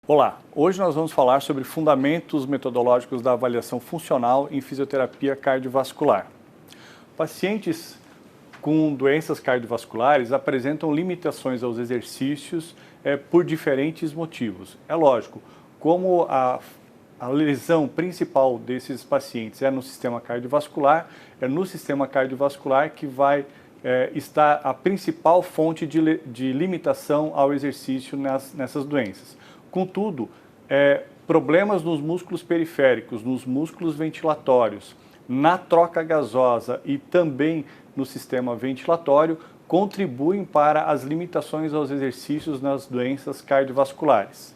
Olá, hoje nós vamos falar sobre fundamentos metodológicos da avaliação funcional em fisioterapia cardiovascular. Pacientes com doenças cardiovasculares apresentam limitações aos exercícios por diferentes motivos. É lógico, como a lesão principal desses pacientes é no sistema cardiovascular, é no sistema cardiovascular que vai estar a principal fonte de limitação ao exercício nessas doenças. Contudo, problemas nos músculos periféricos, nos músculos ventilatórios, na troca gasosa e também no sistema ventilatório contribuem para as limitações aos exercícios nas doenças cardiovasculares.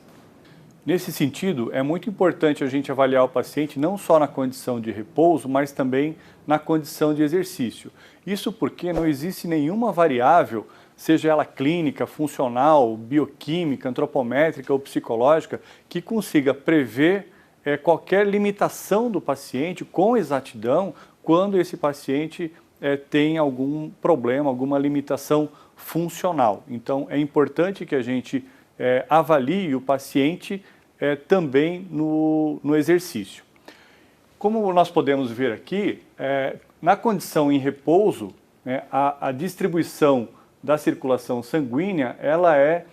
Nesse sentido, é muito importante a gente avaliar o paciente não só na condição de repouso, mas também na condição de exercício. Isso porque não existe nenhuma variável, seja ela clínica, funcional, bioquímica, antropométrica ou psicológica, que consiga prever qualquer limitação do paciente com exatidão quando esse paciente tem algum problema, alguma limitação funcional. Então, é importante que a gente avalie o paciente também no exercício. Como nós podemos ver aqui, na condição em repouso, a distribuição da circulação sanguínea, ela é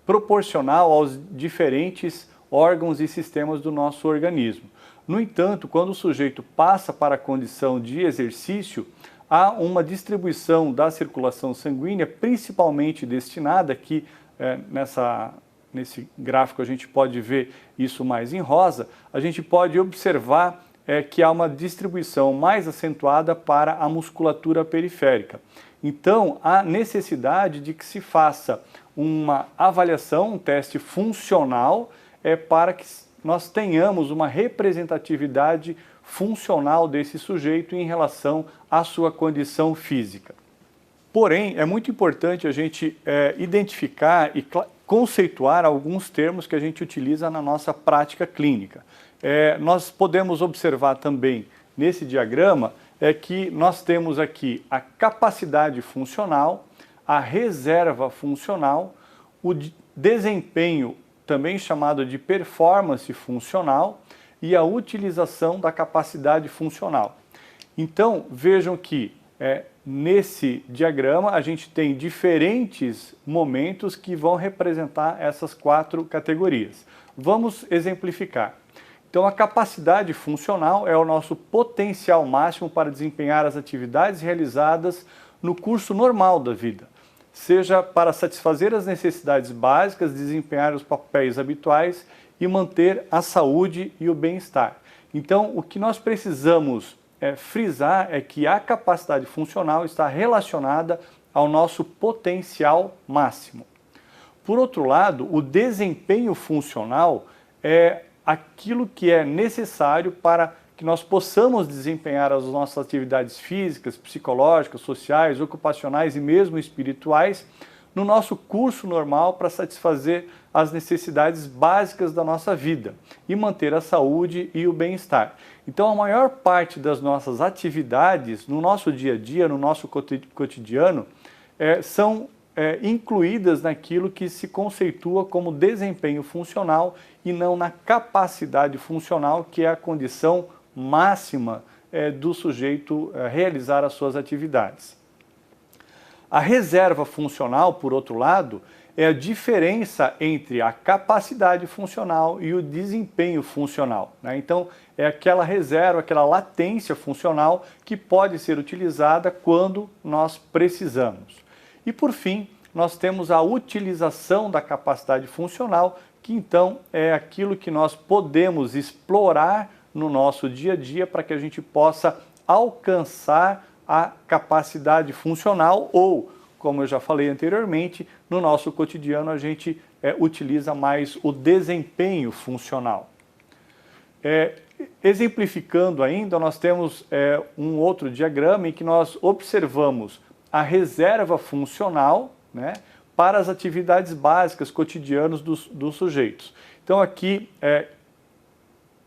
proporcional aos diferentes órgãos e sistemas do nosso organismo. No entanto, quando o sujeito passa para a condição de exercício, há uma distribuição da circulação sanguínea, principalmente destinada, aqui nesse gráfico a gente pode ver isso mais em rosa, a gente pode observar que há uma distribuição mais acentuada para a musculatura periférica. Então, há necessidade de que se faça uma avaliação, um teste funcional, para que nós tenhamos uma representatividade funcional desse sujeito em relação à sua condição física. Porém, é muito importante a gente identificar e conceituar alguns termos que a gente utiliza na nossa prática clínica. Nós podemos observar também nesse diagrama que nós temos aqui a capacidade funcional, a reserva funcional, o desempenho, também chamado de performance funcional, e a utilização da capacidade funcional. Então, vejam que nesse diagrama a gente tem diferentes momentos que vão representar essas quatro categorias. Vamos exemplificar. Então, a capacidade funcional é o nosso potencial máximo para desempenhar as atividades realizadas no curso normal da vida, seja para satisfazer as necessidades básicas, desempenhar os papéis habituais e manter a saúde e o bem-estar. Então, o que nós precisamos frisar é que a capacidade funcional está relacionada ao nosso potencial máximo. Por outro lado, o desempenho funcional é aquilo que é necessário para que nós possamos desempenhar as nossas atividades físicas, psicológicas, sociais, ocupacionais e mesmo espirituais no nosso curso normal para satisfazer as necessidades básicas da nossa vida e manter a saúde e o bem-estar. Então, a maior parte das nossas atividades no nosso dia a dia, no nosso cotidiano, são incluídas naquilo que se conceitua como desempenho funcional e não na capacidade funcional, que é a condição máxima do sujeito realizar as suas atividades. A reserva funcional, por outro lado, é a diferença entre a capacidade funcional e o desempenho funcional, né? Então, é aquela reserva, aquela latência funcional que pode ser utilizada quando nós precisamos. E, por fim, nós temos a utilização da capacidade funcional, que então é aquilo que nós podemos explorar no nosso dia a dia para que a gente possa alcançar a capacidade funcional ou, como eu já falei anteriormente, no nosso cotidiano a gente utiliza mais o desempenho funcional. Exemplificando ainda, nós temos um outro diagrama em que nós observamos a reserva funcional, né, para as atividades básicas cotidianas dos sujeitos. Então aqui,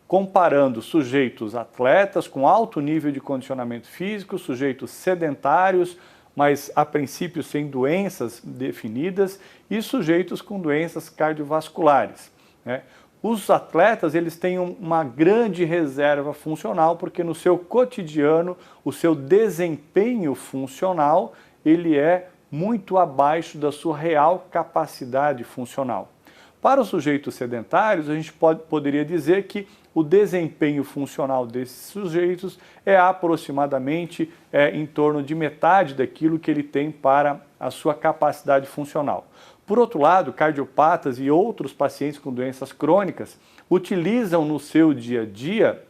comparando sujeitos atletas com alto nível de condicionamento físico, sujeitos sedentários, mas a princípio sem doenças definidas, e sujeitos com doenças cardiovasculares. né? Os atletas, eles têm uma grande reserva funcional, porque no seu cotidiano, o seu desempenho funcional, ele é muito abaixo da sua real capacidade funcional. Para os sujeitos sedentários, a gente poderia dizer que o desempenho funcional desses sujeitos é aproximadamente em torno de metade daquilo que ele tem para a sua capacidade funcional. Por outro lado, cardiopatas e outros pacientes com doenças crônicas utilizam no seu dia a dia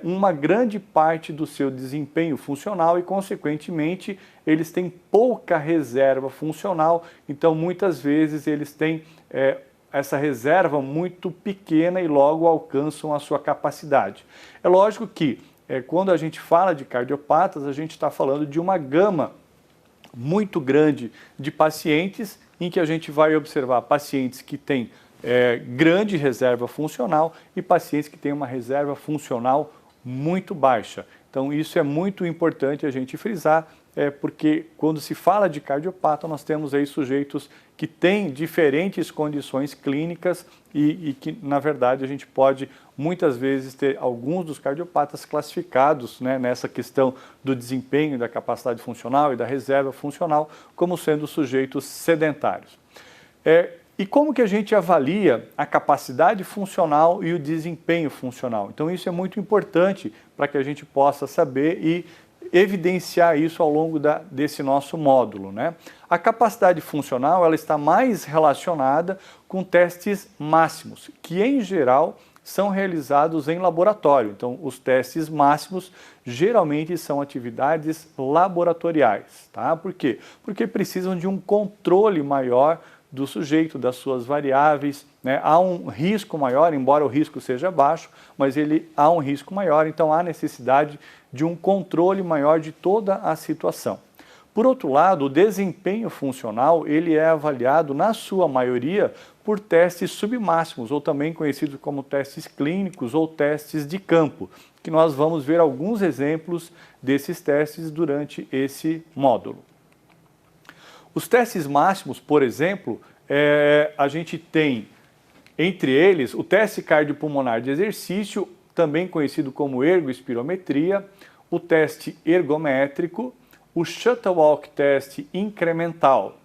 uma grande parte do seu desempenho funcional e, consequentemente, eles têm pouca reserva funcional, então muitas vezes eles têm essa reserva muito pequena e logo alcançam a sua capacidade. É lógico que quando a gente fala de cardiopatas, a gente está falando de uma gama muito grande de pacientes em que a gente vai observar pacientes que têm grande reserva funcional e pacientes que têm uma reserva funcional muito baixa. Então isso é muito importante a gente frisar, porque quando se fala de cardiopata, nós temos aí sujeitos que têm diferentes condições clínicas e que, na verdade, a gente pode muitas vezes ter alguns dos cardiopatas classificados, né, nessa questão do desempenho, da capacidade funcional e da reserva funcional como sendo sujeitos sedentários. E como que a gente avalia a capacidade funcional e o desempenho funcional? Então isso é muito importante para que a gente possa saber e evidenciar isso ao longo desse nosso módulo, né? A capacidade funcional, ela está mais relacionada com testes máximos, que em geral são realizados em laboratório. Então, os testes máximos geralmente são atividades laboratoriais, tá? Por quê? Porque precisam de um controle maior do sujeito, das suas variáveis, né? Há um risco maior, embora o risco seja baixo, mas há um risco maior, então há necessidade de um controle maior de toda a situação. Por outro lado, o desempenho funcional, ele é avaliado, na sua maioria, por testes submáximos, ou também conhecidos como testes clínicos ou testes de campo, que nós vamos ver alguns exemplos desses testes durante esse módulo. Os testes máximos, por exemplo, a gente tem, entre eles, o teste cardiopulmonar de exercício, também conhecido como ergoespirometria, o teste ergométrico, o shuttle walk test incremental.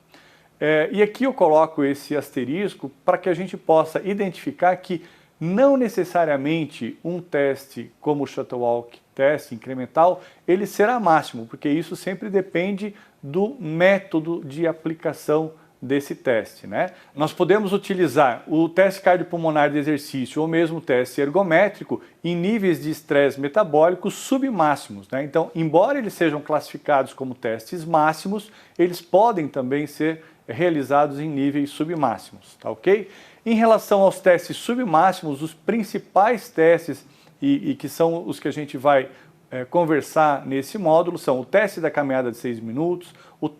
E aqui eu coloco esse asterisco para que a gente possa identificar que não necessariamente um teste como o shuttle walk test incremental, ele será máximo, porque isso sempre depende do método de aplicação desse teste, né? Nós podemos utilizar o teste cardiopulmonar de exercício ou mesmo o teste ergométrico em níveis de estresse metabólico submáximos, né? Então, embora eles sejam classificados como testes máximos, eles podem também ser realizados em níveis submáximos, tá ok? Em relação aos testes submáximos, os principais testes e que são os que a gente vai conversar nesse módulo são o teste da caminhada de 6 minutos,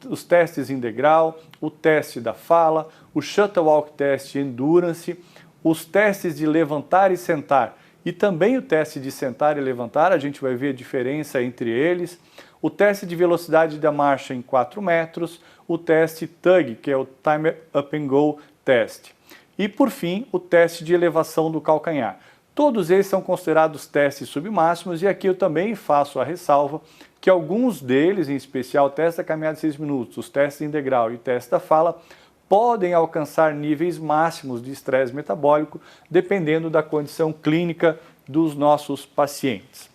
os testes em degrau, o teste da fala, o shuttle walk test endurance, os testes de levantar e sentar e também o teste de sentar e levantar, a gente vai ver a diferença entre eles, o teste de velocidade da marcha em 4 metros, o teste TUG, que é o Time Up and Go Test, e por fim o teste de elevação do calcanhar. Todos eles são considerados testes submáximos e aqui eu também faço a ressalva que alguns deles, em especial o teste da caminhada de 6 minutos, os testes em degrau e o teste da fala, podem alcançar níveis máximos de estresse metabólico dependendo da condição clínica dos nossos pacientes.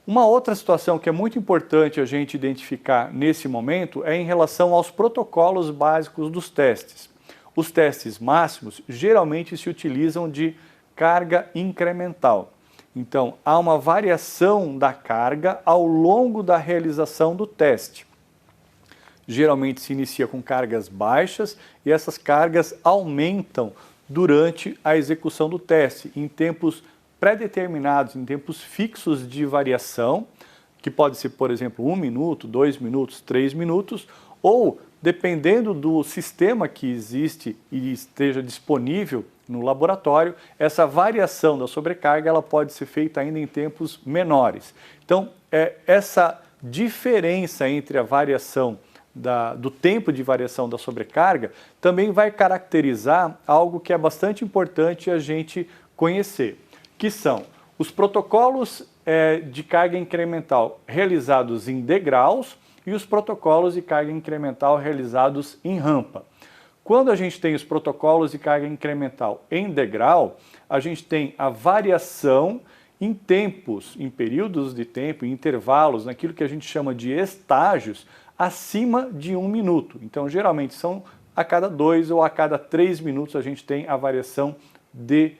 Uma outra situação que é muito importante a gente identificar nesse momento é em relação aos protocolos básicos dos testes. Os testes máximos geralmente se utilizam de carga incremental. Então, há uma variação da carga ao longo da realização do teste. Geralmente se inicia com cargas baixas e essas cargas aumentam durante a execução do teste, em tempos pré-determinados, em tempos fixos de variação, que pode ser, por exemplo, 1 minuto, 2 minutos, 3 minutos, ou, dependendo do sistema que existe e esteja disponível no laboratório, essa variação da sobrecarga ela pode ser feita ainda em tempos menores. Então, essa diferença entre a variação do tempo de variação da sobrecarga, também vai caracterizar algo que é bastante importante a gente conhecer, que são os protocolos de carga incremental realizados em degraus e os protocolos de carga incremental realizados em rampa. Quando a gente tem os protocolos de carga incremental em degrau, a gente tem a variação em tempos, em períodos de tempo, em intervalos, naquilo que a gente chama de estágios, acima de 1 minuto. Então, geralmente, são a cada 2 ou a cada 3 minutos a gente tem a variação de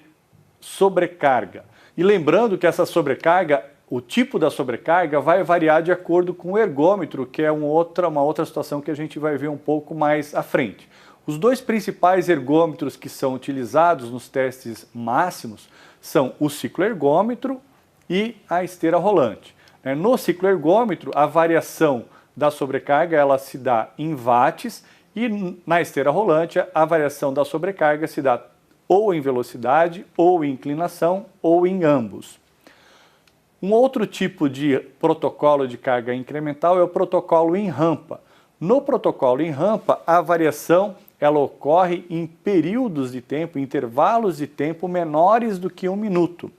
sobrecarga. E lembrando que essa sobrecarga, o tipo da sobrecarga vai variar de acordo com o ergômetro, que é uma outra situação que a gente vai ver um pouco mais à frente. Os dois principais ergômetros que são utilizados nos testes máximos são o cicloergômetro e a esteira rolante. No cicloergômetro, a variação da sobrecarga ela se dá em watts e na esteira rolante a variação da sobrecarga se dá ou em velocidade, ou em inclinação, ou em ambos. Um outro tipo de protocolo de carga incremental é o protocolo em rampa. No protocolo em rampa, a variação ela ocorre em períodos de tempo, intervalos de tempo menores do que 1 minuto,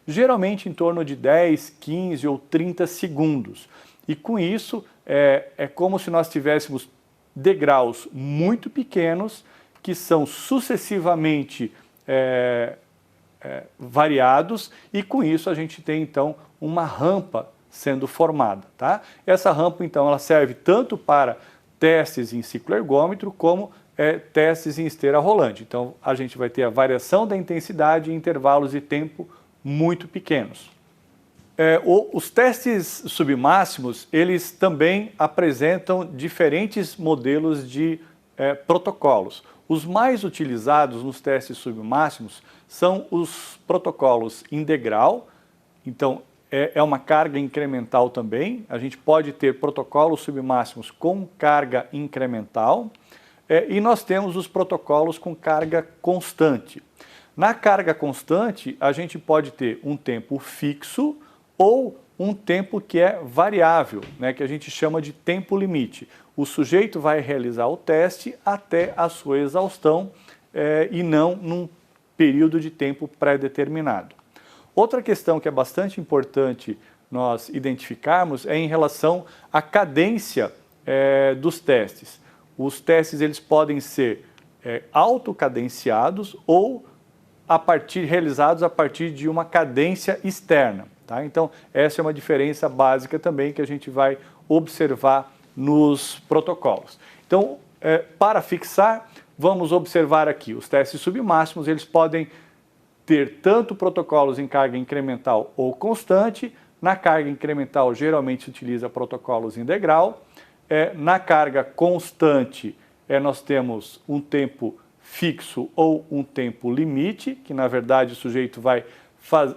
geralmente em torno de 10, 15 ou 30 segundos. E com isso, é como se nós tivéssemos degraus muito pequenos que são sucessivamente variados e com isso a gente tem então uma rampa sendo formada. Tá? Essa rampa então ela serve tanto para testes em cicloergômetro como testes em esteira rolante. Então a gente vai ter a variação da intensidade em intervalos de tempo muito pequenos. Os testes submáximos, eles também apresentam diferentes modelos de protocolos. Os mais utilizados nos testes submáximos são os protocolos em degrau, então é uma carga incremental também. A gente pode ter protocolos submáximos com carga incremental e nós temos os protocolos com carga constante. Na carga constante, a gente pode ter um tempo fixo ou um tempo que é variável, né, que a gente chama de tempo limite. O sujeito vai realizar o teste até a sua exaustão e não num período de tempo pré-determinado. Outra questão que é bastante importante nós identificarmos é em relação à cadência dos testes. Os testes eles podem ser autocadenciados ou realizados a partir de uma cadência externa. Tá? Então, essa é uma diferença básica também que a gente vai observar nos protocolos. Então, para fixar, vamos observar aqui, os testes submáximos, eles podem ter tanto protocolos em carga incremental ou constante. Na carga incremental, geralmente se utiliza protocolos em degrau. Na carga constante, nós temos um tempo fixo ou um tempo limite, que na verdade o sujeito vai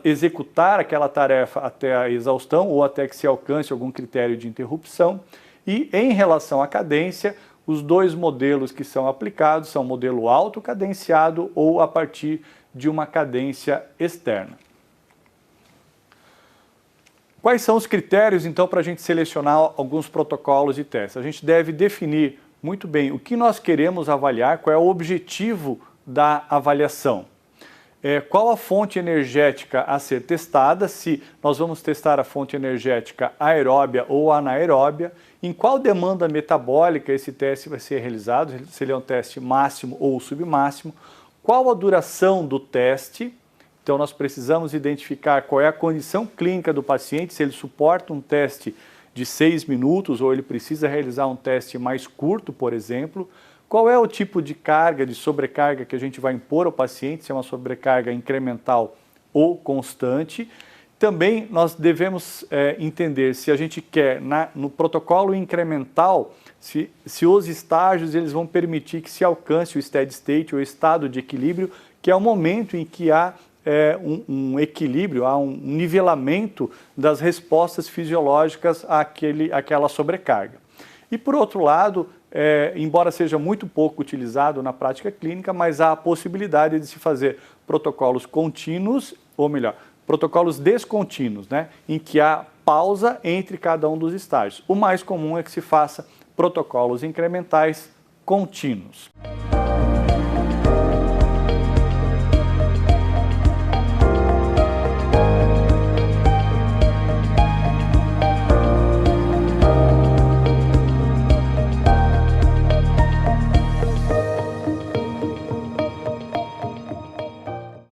executar aquela tarefa até a exaustão ou até que se alcance algum critério de interrupção. E em relação à cadência, os dois modelos que são aplicados são o modelo autocadenciado ou a partir de uma cadência externa. Quais são os critérios, então, para a gente selecionar alguns protocolos de teste? A gente deve definir muito bem o que nós queremos avaliar, qual é o objetivo da avaliação. Qual a fonte energética a ser testada, se nós vamos testar a fonte energética aeróbia ou anaeróbia, em qual demanda metabólica esse teste vai ser realizado, se ele é um teste máximo ou submáximo, qual a duração do teste. Então nós precisamos identificar qual é a condição clínica do paciente, se ele suporta um teste de 6 minutos ou ele precisa realizar um teste mais curto, por exemplo. Qual é o tipo de carga, de sobrecarga que a gente vai impor ao paciente, se é uma sobrecarga incremental ou constante. Também nós devemos entender se a gente quer, no protocolo incremental, se os estágios eles vão permitir que se alcance o steady state, o estado de equilíbrio, que é o momento em que há um equilíbrio, há um nivelamento das respostas fisiológicas àquela sobrecarga. E por outro lado, embora seja muito pouco utilizado na prática clínica, mas há a possibilidade de se fazer protocolos contínuos, ou melhor, protocolos descontínuos, né, em que há pausa entre cada um dos estágios. O mais comum é que se faça protocolos incrementais contínuos.